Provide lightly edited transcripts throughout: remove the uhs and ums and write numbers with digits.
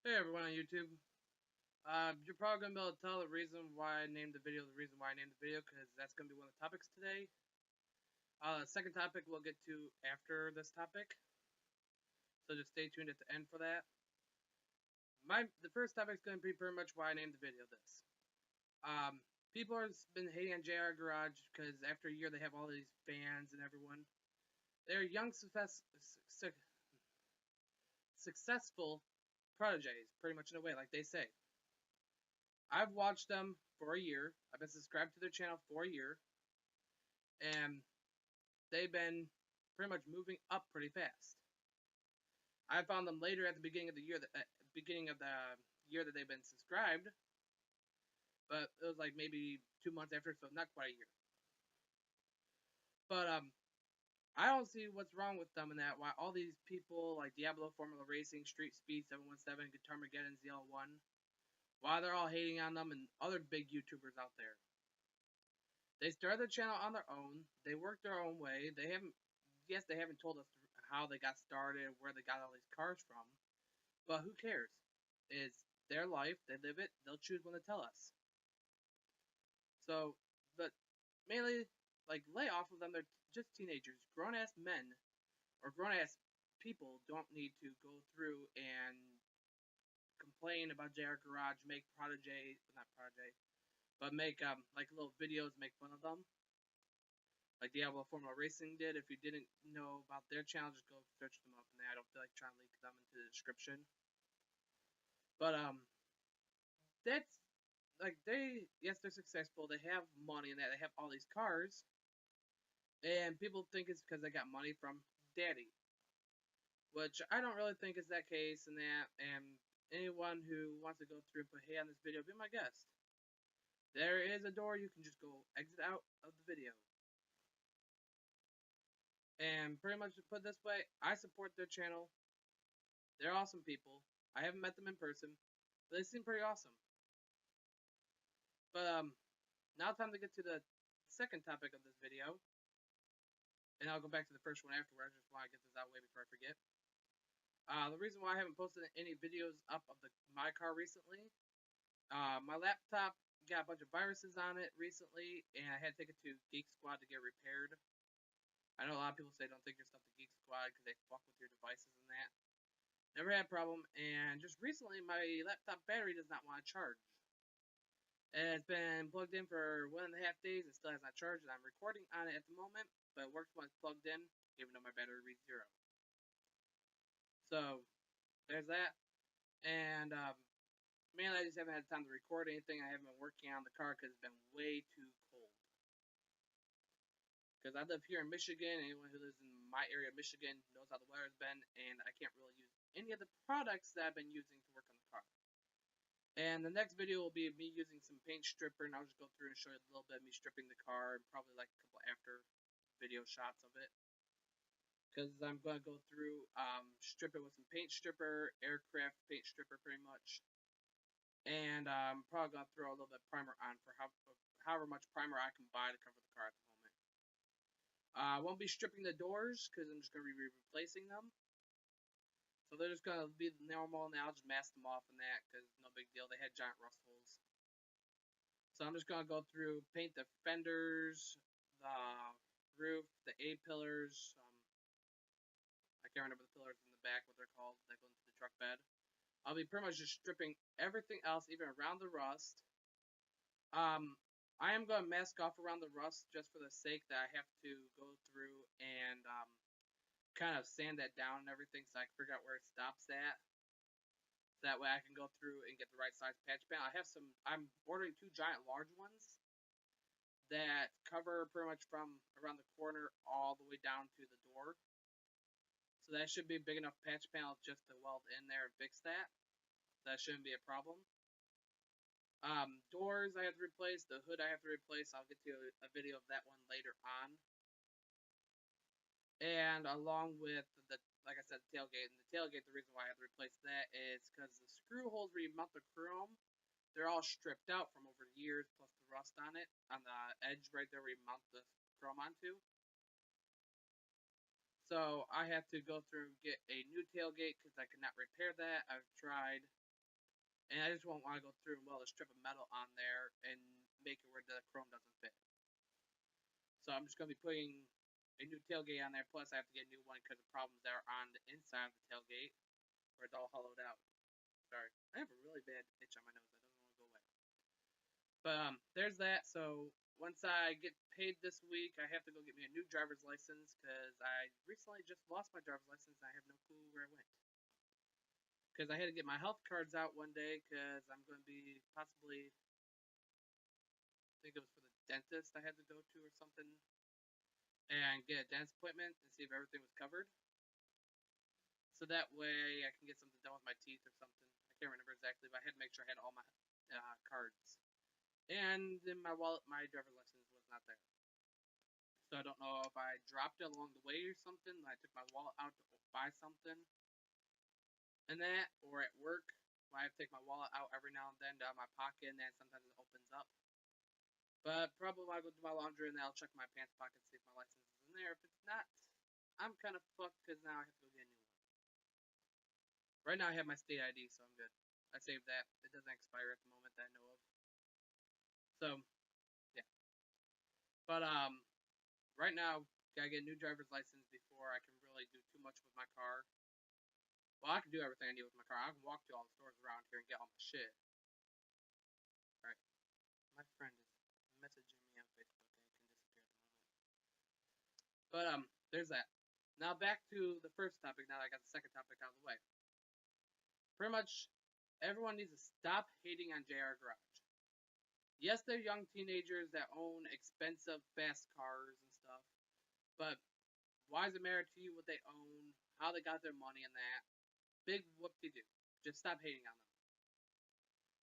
Hey everyone on YouTube. You're probably going to be able to tell the reason why I named the video because that's going to be one of the topics today. The second topic we'll get to after this topic, so just stay tuned at the end for that. The first topic is going to be pretty much why I named the video this. People have been hating on JR Garage because after a year they have all these fans and everyone. They're young, successful proteges, pretty much in a way, like they say. I've watched them for a year. I've been subscribed to their channel for a year, and they've been pretty much moving up pretty fast. I found them later at the beginning of the year, that they've been subscribed, but it was like maybe 2 months after, so not quite a year. But I don't see what's wrong with them in that. Why all these people like Diablo, Formula Racing, Street Speed 717, Guitar Mageddon, ZL1, why they're all hating on them and other big YouTubers out there. They started the channel on their own. They worked their own way. They haven't told us how they got started, where they got all these cars from, but who cares? It's their life. They live it. They'll choose when to tell us. So, but mainly, like, lay off of them. They're just teenagers. Grown ass men or grown ass people don't need to go through and complain about JR Garage, make Protege, not Protege, but make like little videos, make fun of them. Like Diablo Formula Racing did. If you didn't know about their channel, just go search them up. And I don't feel like trying to link them into the description. But that's like yes, they're successful. They have money and that. They have all these cars, and people think it's because they got money from Daddy, which I don't really think is that case. And that, and anyone who wants to go through and put hey on this video, be my guest. There is a door you can just go exit out of the video. And pretty much to put it this way, I support their channel. They're awesome people. I haven't met them in person, but they seem pretty awesome. But now time to get to the second topic of this video, and I'll go back to the first one afterwards. I just want to get this out of the way before I forget. The reason why I haven't posted any videos up of my car recently, my laptop got a bunch of viruses on it recently, and I had to take it to Geek Squad to get repaired. I know a lot of people say don't take your stuff to Geek Squad because they fuck with your devices and that. Never had a problem, and just recently my laptop battery does not want to charge. And it's been plugged in for 1.5 days and still has not charged, and I'm recording on it at the moment, but it works when it's plugged in, even though my battery reads 0. So, there's that. And mainly I just haven't had time to record anything. I haven't been working on the car because it's been way too cold. Because I live here in Michigan, and anyone who lives in my area of Michigan knows how the weather's been, and I can't really use any of the products that I've been using to work on the car. And the next video will be me using some paint stripper, and I'll just go through and show you a little bit of me stripping the car, and probably like a couple after video shots of it. Because I'm going to go through, strip it with some paint stripper, aircraft paint stripper pretty much. And I'm probably going to throw a little bit of primer on for however much primer I can buy to cover the car at the moment. I won't be stripping the doors because I'm just going to be replacing them. So they're just going to be normal, and I'll just mask them off and that because no big deal. They had giant rust holes. So I'm just going to go through, paint the fenders, the roof, the A-pillars. I can't remember the pillars in the back, what they're called, that go into the truck bed. I'll be pretty much just stripping everything else, even around the rust. I am going to mask off around the rust just for the sake that I have to go through and kind of sand that down and everything so I can figure out where it stops at. So that way I can go through and get the right size patch panel. I'm ordering 2 giant large ones that cover pretty much from around the corner all the way down to the door. So that should be a big enough patch panel just to weld in there and fix that. That shouldn't be a problem. Doors I have to replace. The hood I have to replace. I'll get to a video of that one later on. And along with like I said, the tailgate. And the tailgate, the reason why I have to replace that is because the screw holes where you mount the chrome, they're all stripped out from over years, plus the rust on it, on the edge right there where you mount the chrome onto. So I have to go through and get a new tailgate because I could not repair that. I've tried. And I just won't want to go through and weld a strip of metal on there and make it where the chrome doesn't fit. So I'm just going to be putting a new tailgate on there. Plus, I have to get a new one because of problems that are on the inside of the tailgate where it's all hollowed out. Sorry, I have a really bad itch on my nose. I don't want to go away. But there's that. So once I get paid this week, I have to go get me a new driver's license because I recently just lost my driver's license and I have no clue where it went. Because I had to get my health cards out one day because I'm going to be possibly, I think it was for the dentist I had to go to or something, and get a dentist appointment and see if everything was covered. So that way I can get something done with my teeth or something. I can't remember exactly, but I had to make sure I had all my cards. And in my wallet, my driver's license was not there. So I don't know if I dropped it along the way or something. I took my wallet out to buy something and that, or at work, I have to take my wallet out every now and then out of my pocket, and then sometimes it opens up. But probably when I go do my laundry, and then I'll check my pants pocket and see if my license is in there. If it's not, I'm kind of fucked because now I have to go get a new one. Right now I have my state ID, so I'm good. I saved that. It doesn't expire at the moment that I know of. So, yeah. But right now, gotta get a new driver's license before I can really do too much with my car. Well, I can do everything I need with my car. I can walk to all the stores around here and get all my shit. Alright. My friend is messaging me on Facebook and it can disappear at the moment. But there's that. Now back to the first topic, now that I got the second topic out of the way. Pretty much everyone needs to stop hating on JR Garage. Yes, they're young teenagers that own expensive, fast cars and stuff, but why does it matter to you what they own, how they got their money, and that? Big whoop-de-doo. Just stop hating on them.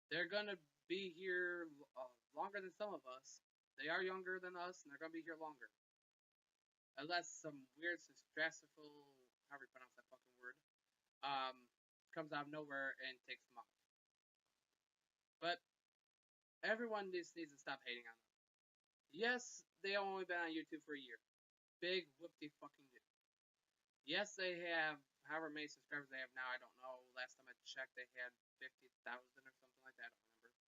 They're gonna be here longer than some of us. They are younger than us, and they're gonna be here longer. Unless some weird stressful, however you pronounce that fucking word, comes out of nowhere and takes them off. But everyone just needs to stop hating on them. Yes, they only been on YouTube for a year. Big whoop-de-fucking do. Yes, they have however many subscribers they have now. I don't know. Last time I checked, they had 50,000 or something like that. I don't remember.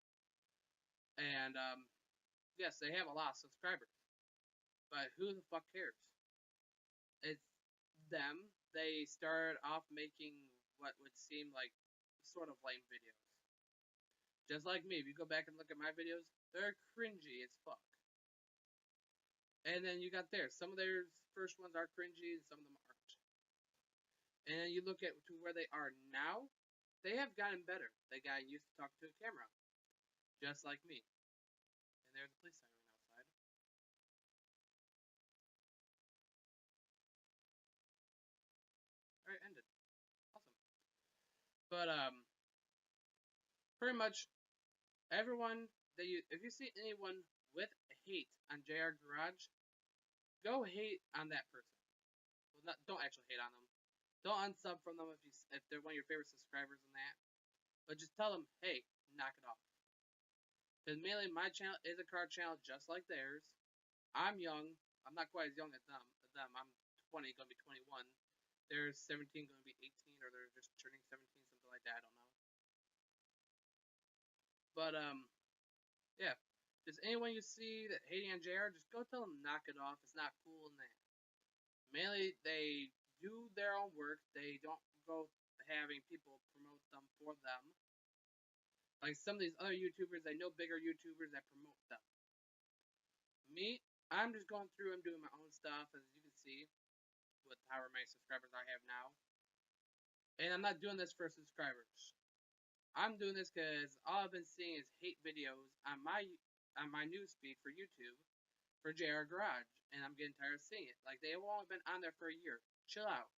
And yes, they have a lot of subscribers. But who the fuck cares? It's them. They started off making what would seem like sort of lame videos. Just like me, if you go back and look at my videos, they're cringy as fuck. And then you got theirs. Some of their first ones are cringy, and some of them aren't. And then you look at to where they are now, they have gotten better. They got used to talking to a camera, just like me. And there's the police siren outside. All right, ended. Awesome. But pretty much everyone that if you see anyone with hate on JR Garage, go hate on that person. Well, don't actually hate on them. Don't unsub from them if they're one of your favorite subscribers and that. But just tell them, hey, knock it off. Because mainly my channel is a car channel just like theirs. I'm young. I'm not quite as young as them. I'm 20, going to be 21. They're 17, going to be 18, or they're just turning 17, something like that. I don't know. But yeah. Just anyone you see that hating on JR, just go tell them knock it off. It's not cool and that. Mainly, they do their own work. They don't go having people promote them for them. Like some of these other YouTubers, I know bigger YouTubers that promote them. Me, I'm just going through and doing my own stuff, as you can see, with however many subscribers I have now. And I'm not doing this for subscribers. I'm doing this because all I've been seeing is hate videos on my newsfeed for YouTube for JR Garage, and I'm getting tired of seeing it. Like, they've only been on there for a year. Chill out.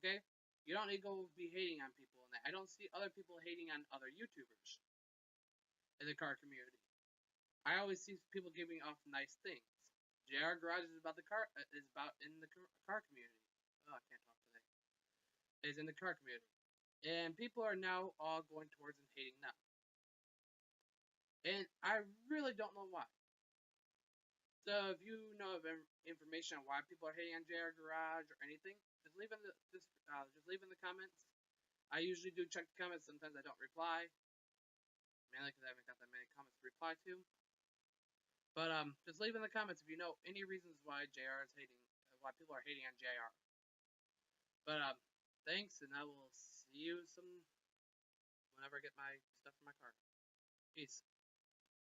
Okay? You don't need to go be hating on people and that. I don't see other people hating on other YouTubers in the car community. I always see people giving off nice things. JR Garage is about the car is about in the car community. Oh, I can't talk today. Is in the car community. And people are now all going towards and hating them. And I really don't know why. So if you know of information on why people are hating on JR Garage or anything, just leave in the comments. I usually do check the comments. Sometimes I don't reply. mainly because I haven't got that many comments to reply to. But just leave in the comments if you know any reasons why JR is hating, why people are hating on JR. But thanks, and I will see you whenever I get my stuff from my car. Peace.